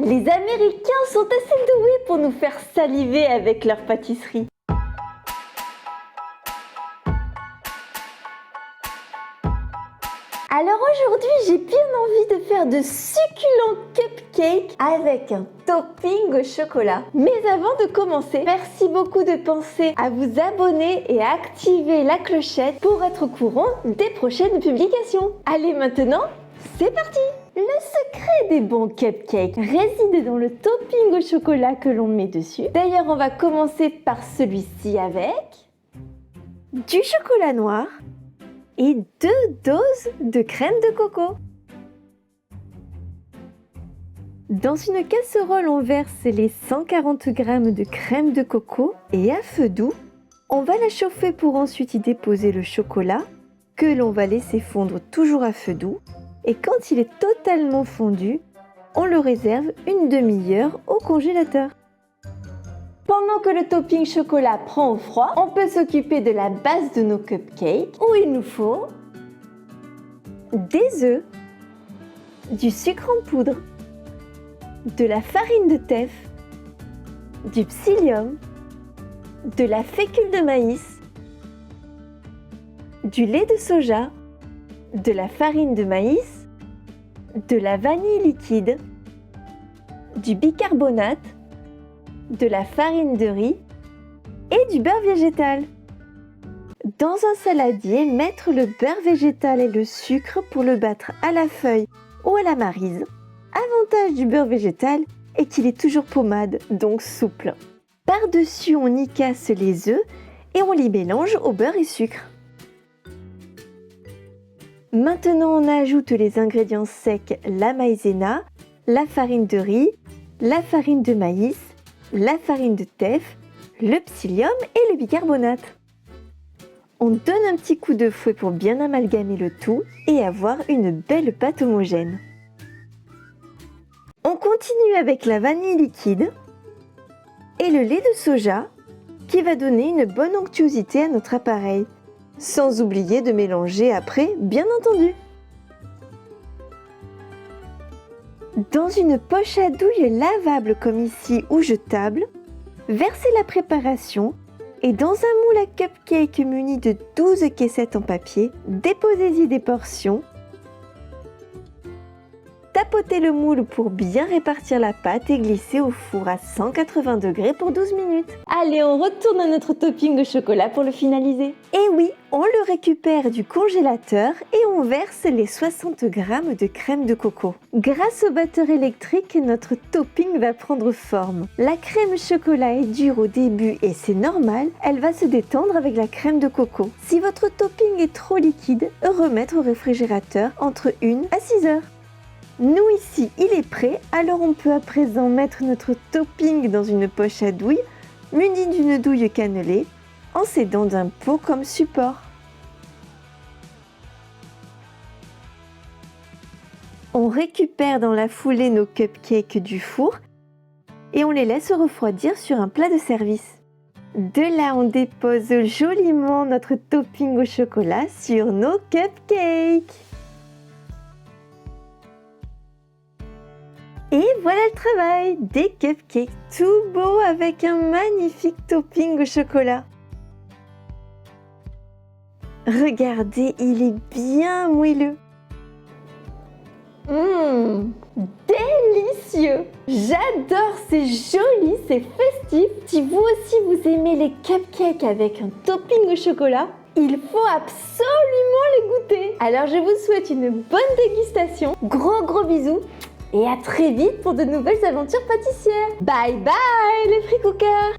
Les Américains sont assez doués pour nous faire saliver avec leur pâtisserie. Alors aujourd'hui, j'ai bien envie de faire de succulents cupcakes avec un topping au chocolat. Mais avant de commencer, merci beaucoup de penser à vous abonner et à activer la clochette pour être au courant des prochaines publications. Allez maintenant, c'est parti! Le secret des bons cupcakes réside dans le topping au chocolat que l'on met dessus. D'ailleurs, on va commencer par celui-ci avec du chocolat noir et 2 doses de crème de coco. Dans une casserole, on verse les 140 g de crème de coco et à feu doux, on va la chauffer pour ensuite y déposer le chocolat que l'on va laisser fondre toujours à feu doux. Et quand il est totalement fondu, on le réserve une demi-heure au congélateur. Pendant que le topping chocolat prend au froid, on peut s'occuper de la base de nos cupcakes où il nous faut des œufs, du sucre en poudre, de la farine de teff, du psyllium, de la fécule de maïs, du lait de soja, de la farine de maïs, de la vanille liquide, du bicarbonate, de la farine de riz et du beurre végétal. Dans un saladier, mettre le beurre végétal et le sucre pour le battre à la feuille ou à la maryse. Avantage du beurre végétal est qu'il est toujours pommade, donc souple. Par-dessus, on y casse les œufs et on les mélange au beurre et sucre. Maintenant, on ajoute les ingrédients secs, la maïzena, la farine de riz, la farine de maïs, la farine de teff, le psyllium et le bicarbonate. On donne un petit coup de fouet pour bien amalgamer le tout et avoir une belle pâte homogène. On continue avec la vanille liquide et le lait de soja qui va donner une bonne onctuosité à notre appareil. Sans oublier de mélanger après, bien entendu. Dans une poche à douille lavable comme ici ou jetable, versez la préparation et dans un moule à cupcake muni de 12 caissettes en papier, déposez-y des portions. Tapotez le moule pour bien répartir la pâte et glissez au four à 180 degrés pour 12 minutes. Allez, on retourne à notre topping de chocolat pour le finaliser. Et oui, on le récupère du congélateur et on verse les 60 g de crème de coco. Grâce au batteur électrique, notre topping va prendre forme. La crème chocolat est dure au début et c'est normal, elle va se détendre avec la crème de coco. Si votre topping est trop liquide, remettre au réfrigérateur entre 1 à 6 heures. Nous ici, il est prêt, alors on peut à présent mettre notre topping dans une poche à douille munie d'une douille cannelée en s'aidant d'un pot comme support. On récupère dans la foulée nos cupcakes du four et on les laisse refroidir sur un plat de service. De là, on dépose joliment notre topping au chocolat sur nos cupcakes. Et voilà le travail, des cupcakes tout beaux avec un magnifique topping au chocolat. Regardez, il est bien moelleux. Délicieux! J'adore, c'est joli, c'est festif. Si vous aussi vous aimez les cupcakes avec un topping au chocolat, il faut absolument les goûter. Alors je vous souhaite une bonne dégustation. Gros bisous. Et à très vite pour de nouvelles aventures pâtissières. Bye bye les fricookers!